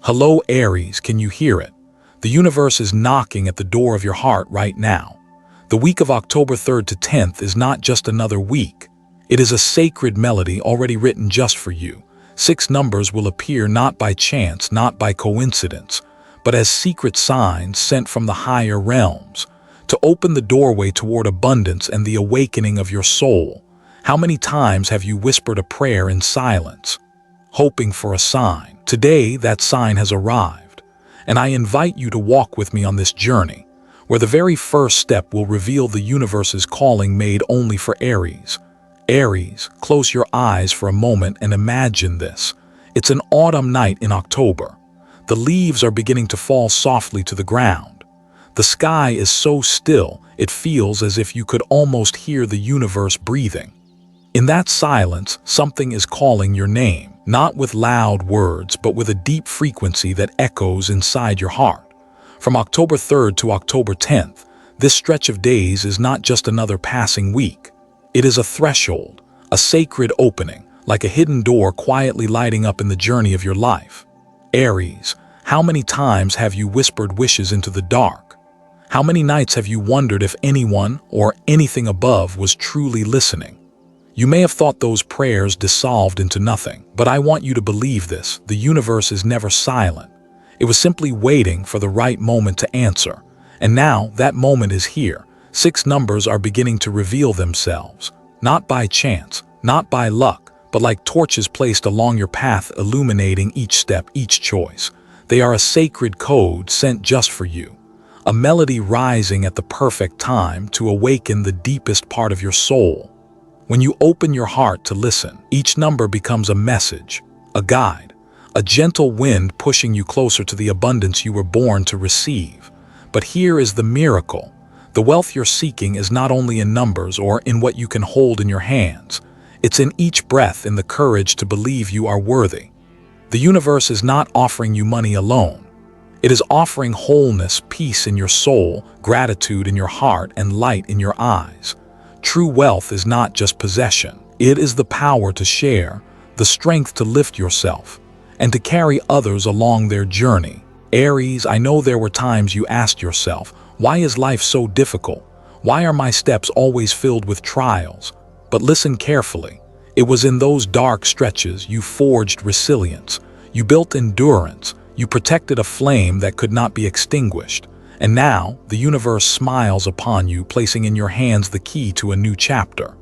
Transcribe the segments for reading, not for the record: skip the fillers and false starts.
Hello, Aries, can you hear it? The universe is knocking at the door of your heart right now. The week of October 3rd to 10th is not just another week. It is a sacred melody already written just for you. 6 numbers will appear not by chance, not by coincidence, but as secret signs sent from the higher realms to open the doorway toward abundance and the awakening of your soul. How many times have you whispered a prayer in silence, hoping for a sign? Today, that sign has arrived, and I invite you to walk with me on this journey, where the very first step will reveal the universe's calling made only for Aries. Aries, close your eyes for a moment and imagine this. It's an autumn night in October. The leaves are beginning to fall softly to the ground. The sky is so still, it feels as if you could almost hear the universe breathing. In that silence, something is calling your name, not with loud words, but with a deep frequency that echoes inside your heart. From October 3rd to October 10th, this stretch of days is not just another passing week. It is a threshold, a sacred opening, like a hidden door quietly lighting up in the journey of your life. Aries, how many times have you whispered wishes into the dark? How many nights have you wondered if anyone or anything above was truly listening? You may have thought those prayers dissolved into nothing, but I want you to believe this: the universe is never silent. It was simply waiting for the right moment to answer. And now that moment is here. 6 numbers are beginning to reveal themselves, not by chance, not by luck, but like torches placed along your path, illuminating each step, each choice. They are a sacred code sent just for you, a melody rising at the perfect time to awaken the deepest part of your soul. When you open your heart to listen, each number becomes a message, a guide, a gentle wind pushing you closer to the abundance you were born to receive. But here is the miracle. The wealth you're seeking is not only in numbers or in what you can hold in your hands. It's in each breath, in the courage to believe you are worthy. The universe is not offering you money alone. It is offering wholeness, peace in your soul, gratitude in your heart, and light in your eyes. True wealth is not just possession. It is the power to share, the strength to lift yourself, and to carry others along their journey. Aries, I know there were times you asked yourself, why is life so difficult? Why are my steps always filled with trials? But listen carefully. It was in those dark stretches you forged resilience. You built endurance. You protected a flame that could not be extinguished. And now, the universe smiles upon you, placing in your hands the key to a new chapter.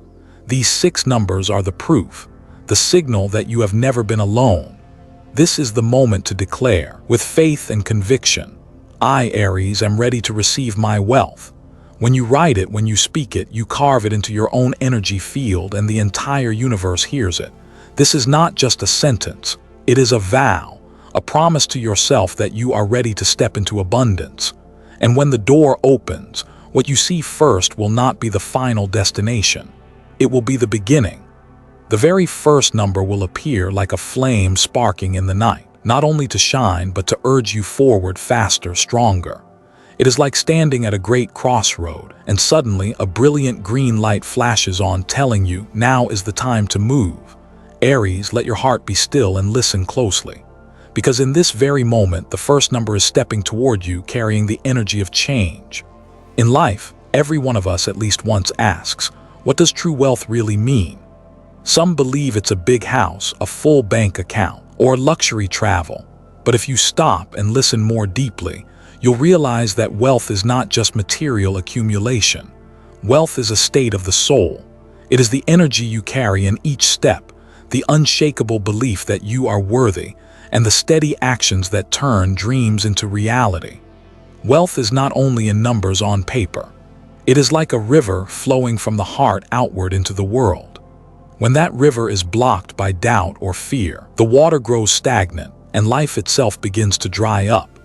These 6 numbers are the proof, the signal that you have never been alone. This is the moment to declare, with faith and conviction, I, Aries, am ready to receive my wealth. When you write it, when you speak it, you carve it into your own energy field, and the entire universe hears it. This is not just a sentence. It is a vow, a promise to yourself that you are ready to step into abundance. And when the door opens, what you see first will not be the final destination. It will be the beginning. The very first number will appear like a flame sparking in the night, not only to shine, but to urge you forward faster, stronger. It is like standing at a great crossroad, and suddenly a brilliant green light flashes on, telling you, now is the time to move. Aries, let your heart be still and listen closely. Because in this very moment, the first number is stepping toward you, carrying the energy of change. In life, every one of us at least once asks, what does true wealth really mean? Some believe it's a big house, a full bank account, or luxury travel. But if you stop and listen more deeply, you'll realize that wealth is not just material accumulation. Wealth is a state of the soul. It is the energy you carry in each step, the unshakable belief that you are worthy, and the steady actions that turn dreams into reality. Wealth is not only in numbers on paper. It is like a river flowing from the heart outward into the world. When that river is blocked by doubt or fear, the water grows stagnant and life itself begins to dry up.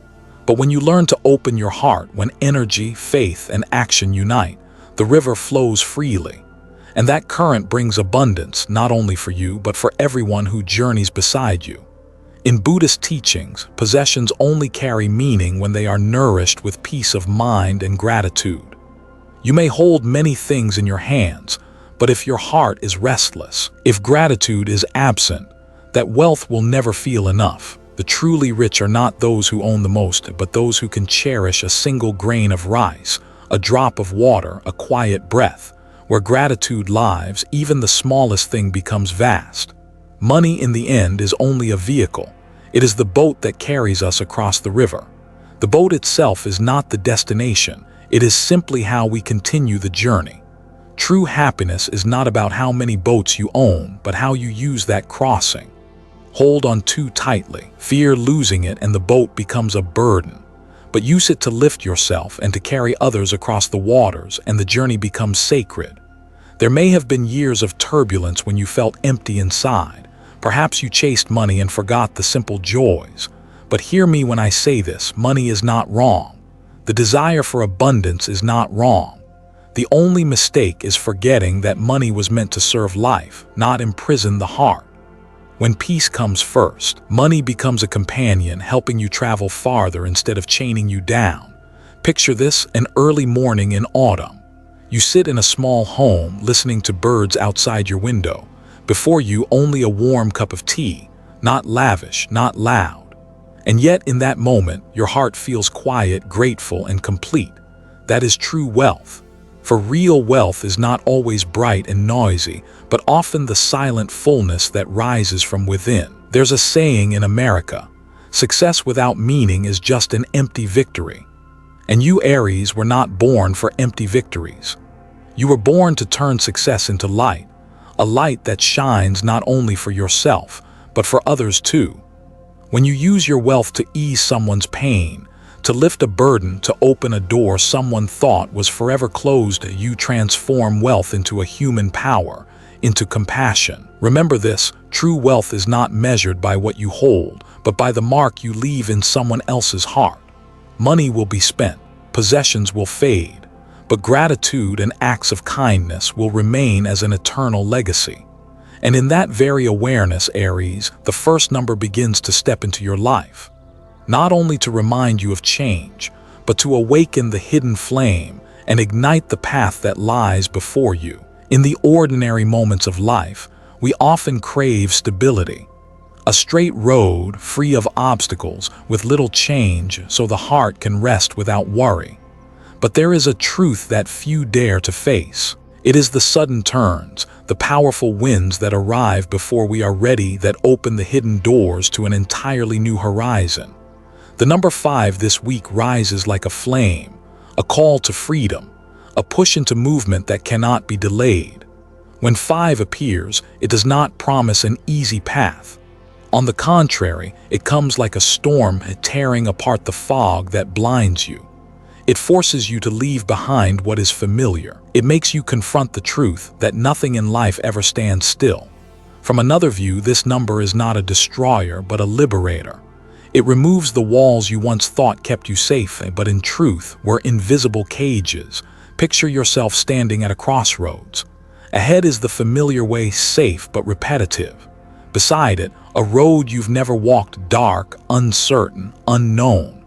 But when you learn to open your heart, when energy, faith, and action unite, the river flows freely. And that current brings abundance not only for you, but for everyone who journeys beside you. In Buddhist teachings, possessions only carry meaning when they are nourished with peace of mind and gratitude. You may hold many things in your hands, but if your heart is restless, if gratitude is absent, that wealth will never feel enough. The truly rich are not those who own the most, but those who can cherish a single grain of rice, a drop of water, a quiet breath. Where gratitude lives, even the smallest thing becomes vast. Money in the end is only a vehicle. It is the boat that carries us across the river. The boat itself is not the destination. It is simply how we continue the journey. True happiness is not about how many boats you own, but how you use that crossing. Hold on too tightly, fear losing it, and the boat becomes a burden. But use it to lift yourself and to carry others across the waters, and the journey becomes sacred. There may have been years of turbulence when you felt empty inside. Perhaps you chased money and forgot the simple joys. But hear me when I say this, money is not wrong. The desire for abundance is not wrong. The only mistake is forgetting that money was meant to serve life, not imprison the heart. When peace comes first, money becomes a companion, helping you travel farther instead of chaining you down. Picture this: an early morning in autumn. You sit in a small home, listening to birds outside your window. Before you, only a warm cup of tea, not lavish, not loud. And yet, in that moment, your heart feels quiet, grateful, and complete. That is true wealth. For real wealth is not always bright and noisy, but often the silent fullness that rises from within. There's a saying in America: success without meaning is just an empty victory. And you, Aries, were not born for empty victories. You were born to turn success into light, a light that shines not only for yourself, but for others too. When you use your wealth to ease someone's pain, to lift a burden, to open a door someone thought was forever closed, you transform wealth into a human power, into compassion. Remember this: true wealth is not measured by what you hold, but by the mark you leave in someone else's heart. Money will be spent, possessions will fade, but gratitude and acts of kindness will remain as an eternal legacy. And in that very awareness, Aries, the first number begins to step into your life. Not only to remind you of change, but to awaken the hidden flame and ignite the path that lies before you. In the ordinary moments of life, we often crave stability. A straight road, free of obstacles, with little change, so the heart can rest without worry. But there is a truth that few dare to face. It is the sudden turns, the powerful winds that arrive before we are ready, that open the hidden doors to an entirely new horizon. The number 5 this week rises like a flame, a call to freedom, a push into movement that cannot be delayed. When 5 appears, it does not promise an easy path. On the contrary, it comes like a storm, tearing apart the fog that blinds you. It forces you to leave behind what is familiar. It makes you confront the truth that nothing in life ever stands still. From another view, this number is not a destroyer, but a liberator. It removes the walls you once thought kept you safe, but in truth were invisible cages. Picture yourself standing at a crossroads. Ahead is the familiar way, safe but repetitive. Beside it, a road you've never walked, dark, uncertain, unknown.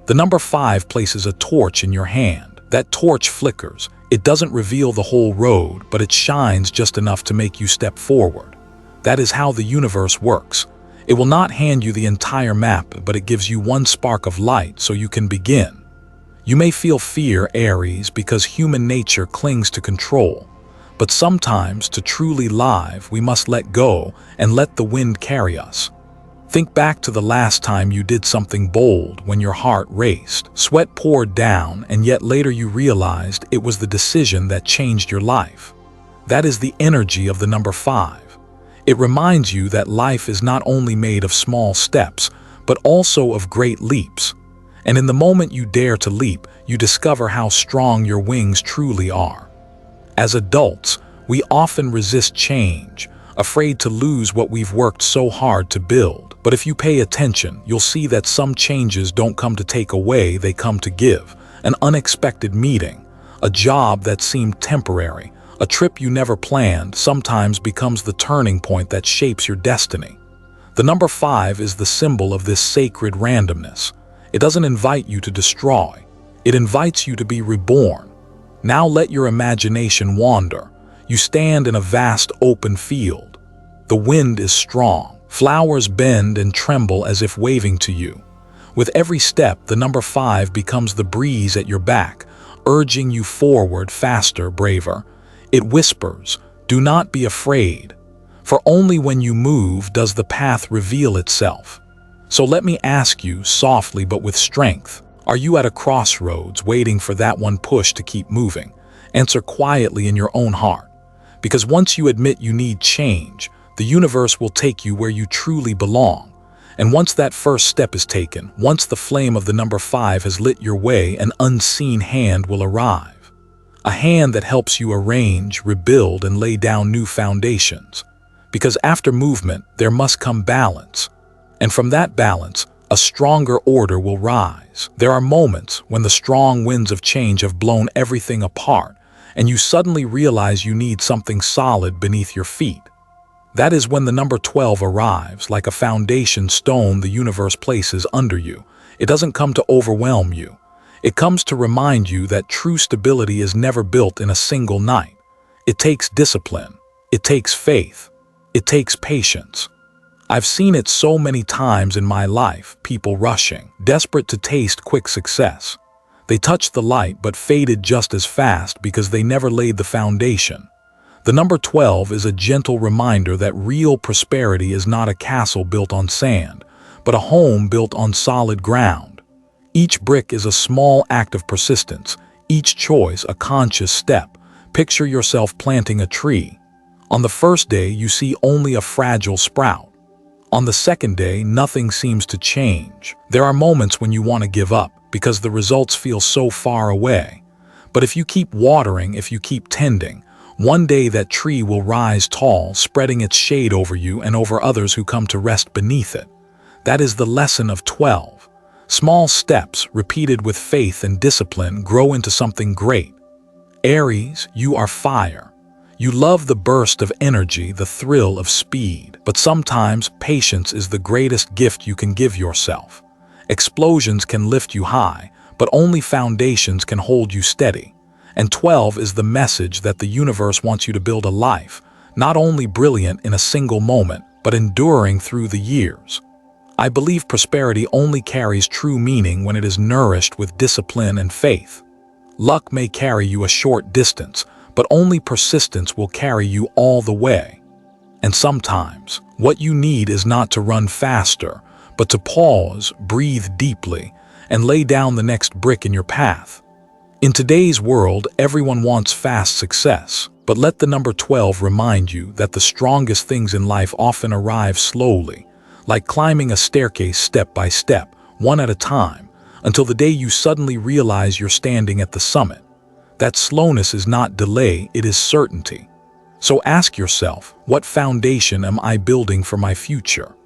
The number 5 places a torch in your hand. That torch flickers. It doesn't reveal the whole road, but it shines just enough to make you step forward. That is how the universe works. It will not hand you the entire map, but it gives you one spark of light so you can begin. You may feel fear, Aries, because human nature clings to control. But sometimes, to truly live, we must let go and let the wind carry us. Think back to the last time you did something bold, when your heart raced, sweat poured down, and yet later you realized it was the decision that changed your life. That is the energy of the number 5. It reminds you that life is not only made of small steps, but also of great leaps. And in the moment you dare to leap, you discover how strong your wings truly are. As adults, we often resist change, afraid to lose what we've worked so hard to build. But if you pay attention, you'll see that some changes don't come to take away, they come to give. An unexpected meeting, a job that seemed temporary, a trip you never planned, sometimes becomes the turning point that shapes your destiny. The number 5 is the symbol of this sacred randomness. It doesn't invite you to destroy. It invites you to be reborn. Now let your imagination wander. You stand in a vast open field. The wind is strong. Flowers bend and tremble as if waving to you. With every step, the number 5 becomes the breeze at your back, urging you forward, faster, braver. It whispers, "Do not be afraid," for only when you move does the path reveal itself. So let me ask you, softly but with strength, are you at a crossroads waiting for that one push to keep moving? Answer quietly in your own heart. Because once you admit you need change, the universe will take you where you truly belong. And once that first step is taken, once the flame of the number 5 has lit your way, an unseen hand will arrive. A hand that helps you arrange, rebuild, and lay down new foundations. Because after movement, there must come balance. And from that balance, a stronger order will rise. There are moments when the strong winds of change have blown everything apart, and you suddenly realize you need something solid beneath your feet. That is when the number 12 arrives, like a foundation stone the universe places under you. It doesn't come to overwhelm you. It comes to remind you that true stability is never built in a single night. It takes discipline. It takes faith. It takes patience. I've seen it so many times in my life, people rushing, desperate to taste quick success. They touched the light but faded just as fast because they never laid the foundation. The number 12 is a gentle reminder that real prosperity is not a castle built on sand, but a home built on solid ground. Each brick is a small act of persistence, each choice a conscious step. Picture yourself planting a tree. On the first day, you see only a fragile sprout. On the second day, nothing seems to change. There are moments when you want to give up because the results feel so far away. But if you keep watering, if you keep tending, one day that tree will rise tall, spreading its shade over you and over others who come to rest beneath it. That is the lesson of 12. Small steps, repeated with faith and discipline, grow into something great. Aries, you are fire. You love the burst of energy, the thrill of speed. But sometimes patience is the greatest gift you can give yourself. Explosions can lift you high, but only foundations can hold you steady. And 12 is the message that the universe wants you to build a life, not only brilliant in a single moment, but enduring through the years. I believe prosperity only carries true meaning when it is nourished with discipline and faith. Luck may carry you a short distance, but only persistence will carry you all the way. And sometimes, what you need is not to run faster, but to pause, breathe deeply, and lay down the next brick in your path. In today's world, everyone wants fast success, but let the number 12 remind you that the strongest things in life often arrive slowly, like climbing a staircase step by step, one at a time, until the day you suddenly realize you're standing at the summit. That slowness is not delay, it is certainty. So ask yourself, what foundation am I building for my future?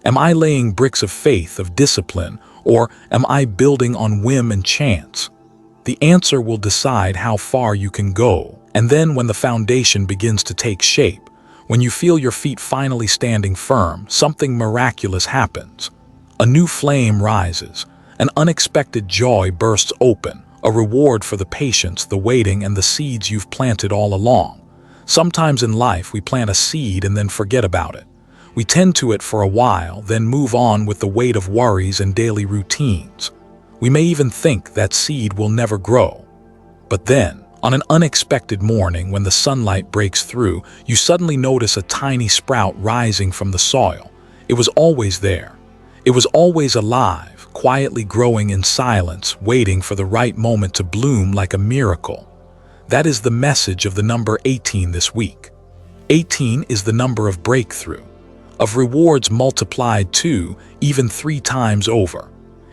Am I laying bricks of faith, of discipline, or am I building on whim and chance? The answer will decide how far you can go. And then when the foundation begins to take shape, when you feel your feet finally standing firm, something miraculous happens. A new flame rises. An unexpected joy bursts open, a reward for the patience, the waiting, and the seeds you've planted all along. Sometimes in life, we plant a seed and then forget about it. We tend to it for a while, then move on with the weight of worries and daily routines. We may even think that seed will never grow. But then, on an unexpected morning when the sunlight breaks through, you suddenly notice a tiny sprout rising from the soil. It was always there. It was always alive, quietly growing in silence, waiting for the right moment to bloom like a miracle. That is the message of the number 18 this week. 18 is the number of breakthrough, of rewards multiplied 2, even 3 times over.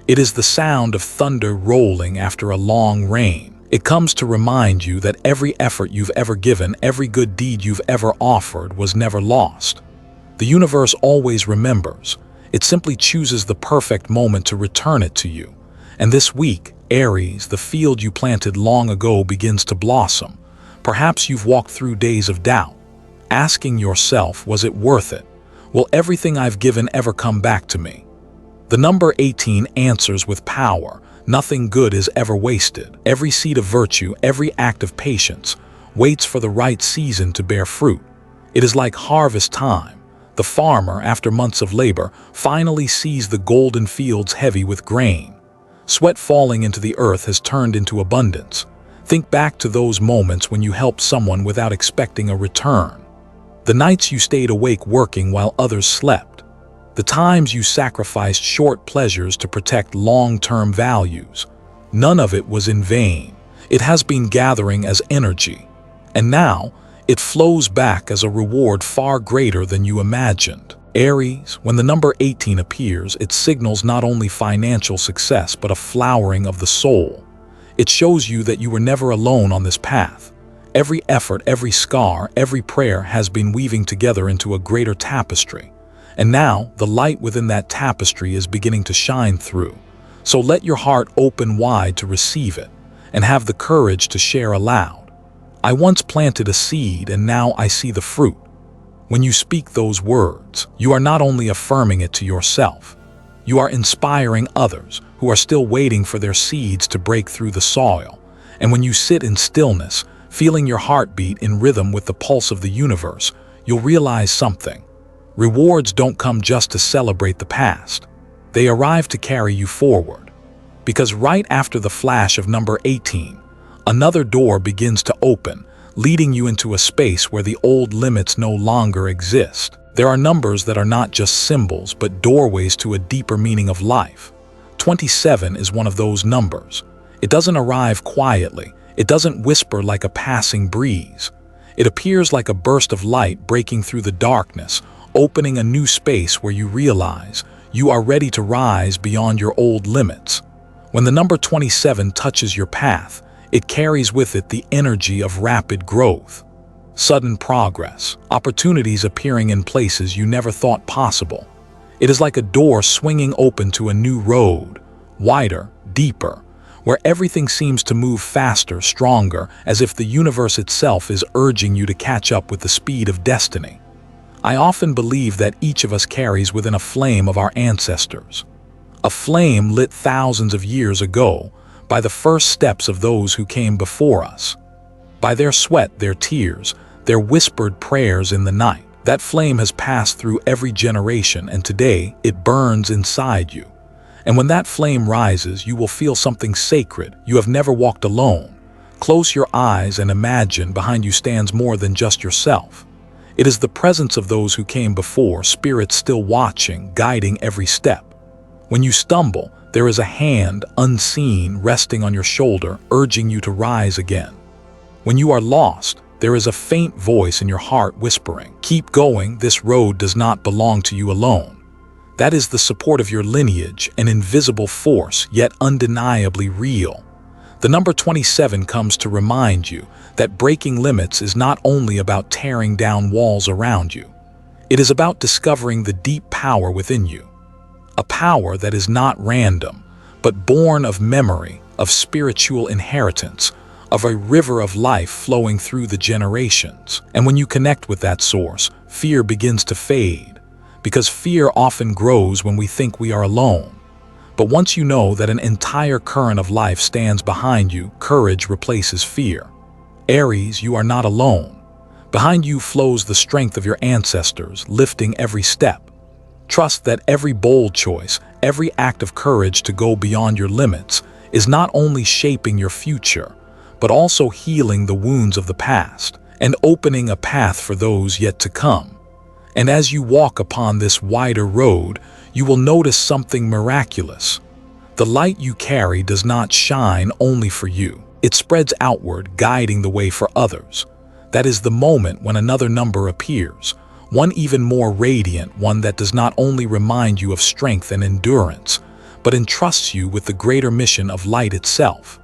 It is the sound of thunder rolling after a long rain. It comes to remind you that every effort you've ever given, every good deed you've ever offered was never lost. The universe always remembers. It simply chooses the perfect moment to return it to you. And this week, Aries, the field you planted long ago begins to blossom. Perhaps you've walked through days of doubt, asking yourself, was it worth it? Will everything I've given ever come back to me? The number 18 answers with power. Nothing good is ever wasted. Every seed of virtue, every act of patience, waits for the right season to bear fruit. It is like harvest time. The farmer, after months of labor, finally sees the golden fields heavy with grain. Sweat falling into the earth has turned into abundance. Think back to those moments when you helped someone without expecting a return. The nights you stayed awake working while others slept. The times you sacrificed short pleasures to protect long-term values. None of it was in vain. It has been gathering as energy. And now, it flows back as a reward far greater than you imagined. Aries, when the number 18 appears, it signals not only financial success but a flowering of the soul. It shows you that you were never alone on this path. Every effort, every scar, every prayer has been weaving together into a greater tapestry. And now, the light within that tapestry is beginning to shine through. So let your heart open wide to receive it, and have the courage to share aloud. I once planted a seed and now I see the fruit. When you speak those words, you are not only affirming it to yourself, you are inspiring others who are still waiting for their seeds to break through the soil. And when you sit in stillness, feeling your heartbeat in rhythm with the pulse of the universe, you'll realize something. Rewards don't come just to celebrate the past. They arrive to carry you forward. Because right after the flash of number 18, another door begins to open, leading you into a space where the old limits no longer exist. There are numbers that are not just symbols, but doorways to a deeper meaning of life. 27 is one of those numbers. It doesn't arrive quietly. It doesn't whisper like a passing breeze. It appears like a burst of light breaking through the darkness, opening a new space where you realize you are ready to rise beyond your old limits. When the number 27 touches your path, it carries with it the energy of rapid growth. Sudden progress, opportunities appearing in places you never thought possible. It is like a door swinging open to a new road, wider, deeper, where everything seems to move faster, stronger, as if the universe itself is urging you to catch up with the speed of destiny. I often believe that each of us carries within a flame of our ancestors. A flame lit thousands of years ago by the first steps of those who came before us. By their sweat, their tears, their whispered prayers in the night. That flame has passed through every generation, and today it burns inside you. And when that flame rises, you will feel something sacred. You have never walked alone. Close your eyes and imagine behind you stands more than just yourself. It is the presence of those who came before, spirits still watching, guiding every step. When you stumble, there is a hand, unseen, resting on your shoulder, urging you to rise again. When you are lost, there is a faint voice in your heart whispering, "Keep going, this road does not belong to you alone." That is the support of your lineage, an invisible force, yet undeniably real. The number 27 comes to remind you that breaking limits is not only about tearing down walls around you. It is about discovering the deep power within you. A power that is not random, but born of memory, of spiritual inheritance, of a river of life flowing through the generations. And when you connect with that source, fear begins to fade, because fear often grows when we think we are alone. But once you know that an entire current of life stands behind you, courage replaces fear. Aries, you are not alone. Behind you flows the strength of your ancestors, lifting every step. Trust that every bold choice, every act of courage to go beyond your limits, is not only shaping your future, but also healing the wounds of the past and opening a path for those yet to come. And as you walk upon this wider road, you will notice something miraculous. The light you carry does not shine only for you. It spreads outward, guiding the way for others. That is the moment when another number appears, one even more radiant, one that does not only remind you of strength and endurance, but entrusts you with the greater mission of light itself.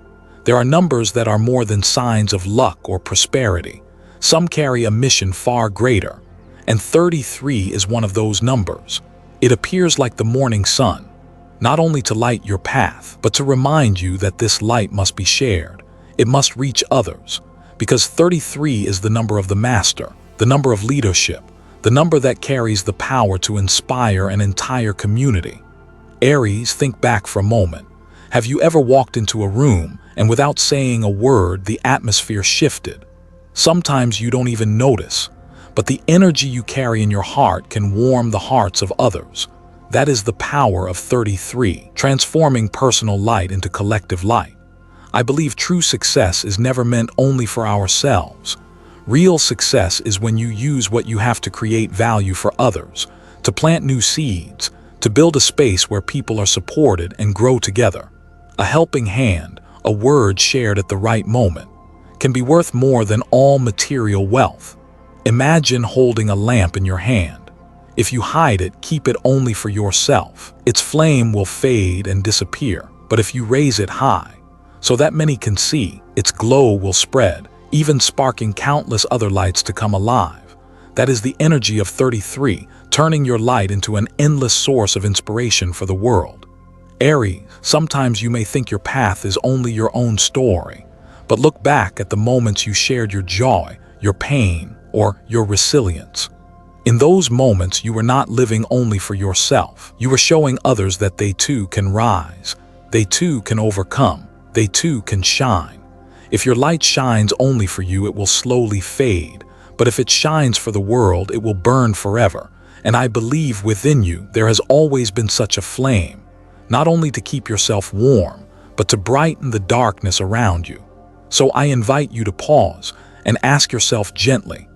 There are numbers that are more than signs of luck or prosperity. Some carry a mission far greater, and 33 is one of those numbers. It appears like the morning sun, not only to light your path, but to remind you that this light must be shared. It must reach others, because 33 is the number of the master, the number of leadership, the number that carries the power to inspire an entire community. Aries, think back for a moment. Have you ever walked into a room and without saying a word, the atmosphere shifted? Sometimes you don't even notice, but the energy you carry in your heart can warm the hearts of others. That is the power of 33, transforming personal light into collective light. I believe true success is never meant only for ourselves. Real success is when you use what you have to create value for others, to plant new seeds, to build a space where people are supported and grow together. A helping hand, a word shared at the right moment, can be worth more than all material wealth. Imagine holding a lamp in your hand. If you hide it, keep it only for yourself. Its flame will fade and disappear. But if you raise it high, so that many can see, its glow will spread, even sparking countless other lights to come alive. That is the energy of 33, turning your light into an endless source of inspiration for the world. Aries, sometimes you may think your path is only your own story, but look back at the moments you shared your joy, your pain, or your resilience. In those moments, you were not living only for yourself. You were showing others that they too can rise, they too can overcome, they too can shine. If your light shines only for you, it will slowly fade, but if it shines for the world, it will burn forever. And I believe within you there has always been such a flame, not only to keep yourself warm, but to brighten the darkness around you. So I invite you to pause and ask yourself gently,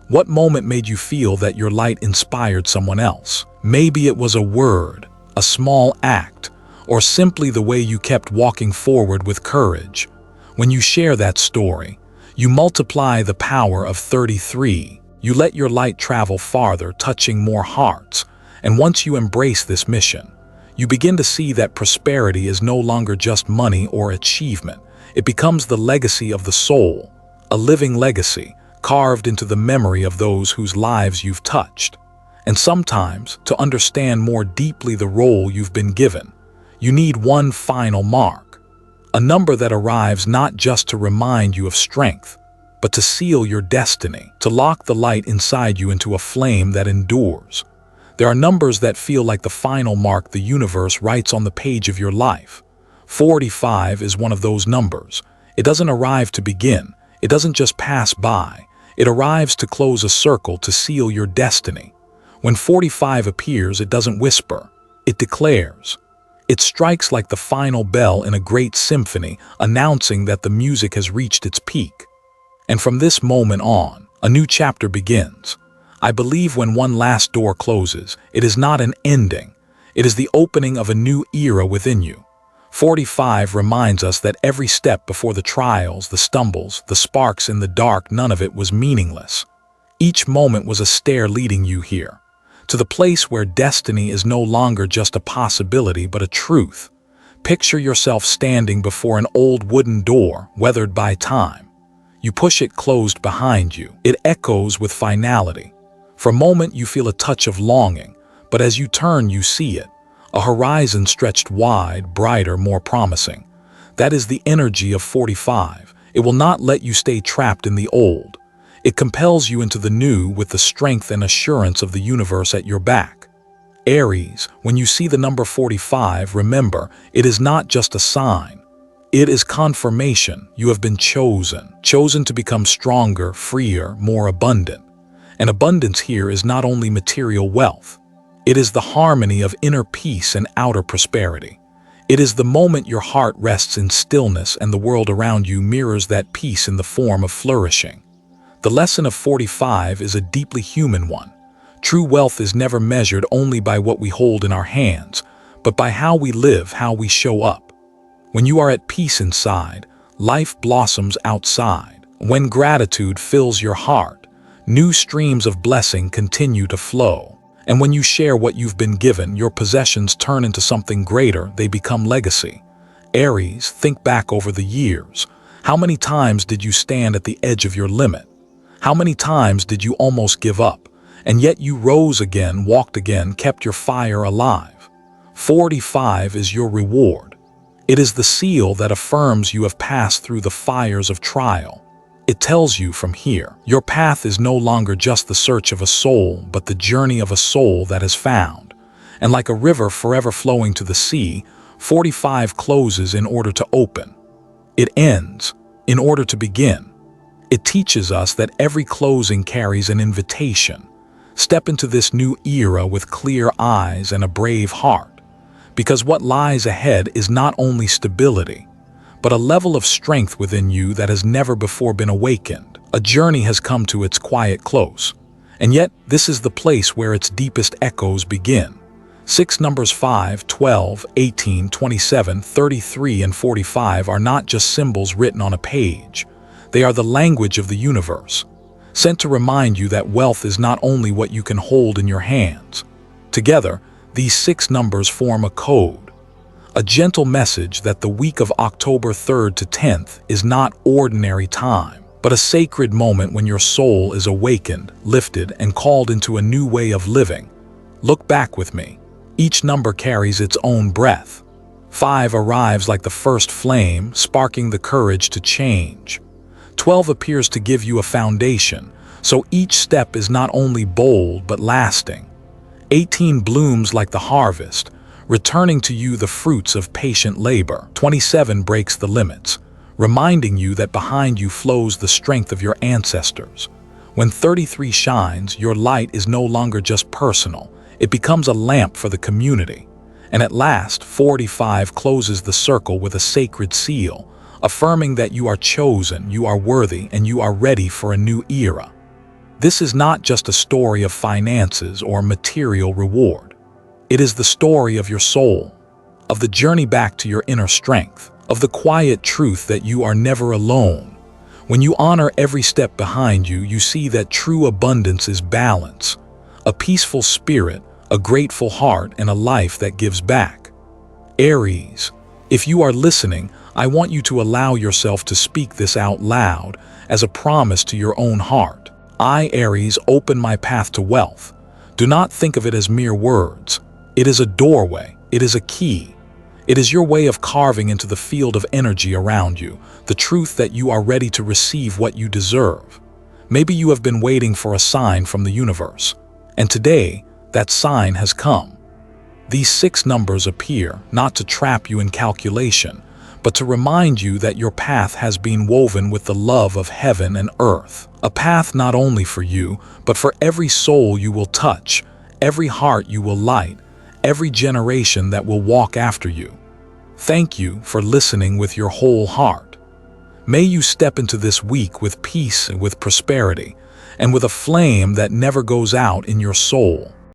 what moment made you feel that your light inspired someone else? Maybe it was a word, a small act, or simply the way you kept walking forward with courage. When you share that story, you multiply the power of 33. You let your light travel farther, touching more hearts. And once you embrace this mission, you begin to see that prosperity is no longer just money or achievement. It becomes the legacy of the soul, a living legacy carved into the memory of those whose lives you've touched. And sometimes, to understand more deeply the role you've been given, you need one final mark, a number that arrives not just to remind you of strength, but to seal your destiny, to lock the light inside you into a flame that endures. There are numbers that feel like the final mark the universe writes on the page of your life. 45 is one of those numbers. It doesn't arrive to begin. It doesn't just pass by. It arrives to close a circle, to seal your destiny. When 45 appears, it doesn't whisper. It declares. It strikes like the final bell in a great symphony, announcing that the music has reached its peak. And from this moment on, a new chapter begins. I believe when one last door closes, it is not an ending. It is the opening of a new era within you. 45 reminds us that every step before the trials, the stumbles, the sparks in the dark, none of it was meaningless. Each moment was a stair leading you here, to the place where destiny is no longer just a possibility but a truth. Picture yourself standing before an old wooden door, weathered by time. You push it closed behind you. It echoes with finality. For a moment you feel a touch of longing, but as you turn you see it. A horizon stretched wide, brighter, more promising. That is the energy of 45. It will not let you stay trapped in the old. It compels you into the new with the strength and assurance of the universe at your back. Aries, when you see the number 45, remember, it is not just a sign. It is confirmation. You have been chosen to become stronger, freer, more abundant. And abundance here is not only material wealth. It is the harmony of inner peace and outer prosperity. It is the moment your heart rests in stillness and the world around you mirrors that peace in the form of flourishing. The lesson of 45 is a deeply human one. True wealth is never measured only by what we hold in our hands, but by how we live, how we show up. When you are at peace inside, life blossoms outside. When gratitude fills your heart, new streams of blessing continue to flow. And when you share what you've been given, your possessions turn into something greater. They become legacy. Aries, think back over the years. How many times did you stand at the edge of your limit? How many times did you almost give up? And yet you rose again, walked again, kept your fire alive. 45 is your reward. It is the seal that affirms you have passed through the fires of trial. It tells you from here, your path is no longer just the search of a soul, but the journey of a soul that has found. And like a river forever flowing to the sea, 45 closes in order to open. It ends in order to begin. It teaches us that every closing carries an invitation. Step into this new era with clear eyes and a brave heart, because what lies ahead is not only stability, but a level of strength within you that has never before been awakened. A journey has come to its quiet close, and yet this is the place where its deepest echoes begin. Six numbers 5, 12, 18, 27, 33, and 45 are not just symbols written on a page. They are the language of the universe, sent to remind you that wealth is not only what you can hold in your hands. Together, these six numbers form a code, a gentle message that the week of October 3rd to 10th is not ordinary time, but a sacred moment when your soul is awakened, lifted, and called into a new way of living. Look back with me. Each number carries its own breath. 5 arrives like the first flame, sparking the courage to change. 12 appears to give you a foundation, so each step is not only bold but lasting. 18 blooms like the harvest, returning to you the fruits of patient labor. 27 breaks the limits, reminding you that behind you flows the strength of your ancestors. When 33 shines, your light is no longer just personal, it becomes a lamp for the community. And at last, 45 closes the circle with a sacred seal, affirming that you are chosen, you are worthy, and you are ready for a new era. This is not just a story of finances or material reward. It is the story of your soul, of the journey back to your inner strength, of the quiet truth that you are never alone. When you honor every step behind you, you see that true abundance is balance, a peaceful spirit, a grateful heart, and a life that gives back. Aries, if you are listening, I want you to allow yourself to speak this out loud as a promise to your own heart. I, Aries, open my path to wealth. Do not think of it as mere words. It is a doorway. It is a key. It is your way of carving into the field of energy around you, the truth that you are ready to receive what you deserve. Maybe you have been waiting for a sign from the universe, and today, that sign has come. These 6 numbers appear not to trap you in calculation, but to remind you that your path has been woven with the love of heaven and earth. A path not only for you, but for every soul you will touch, every heart you will light, every generation that will walk after you. Thank you for listening with your whole heart. May you step into this week with peace and with prosperity, and with a flame that never goes out in your soul.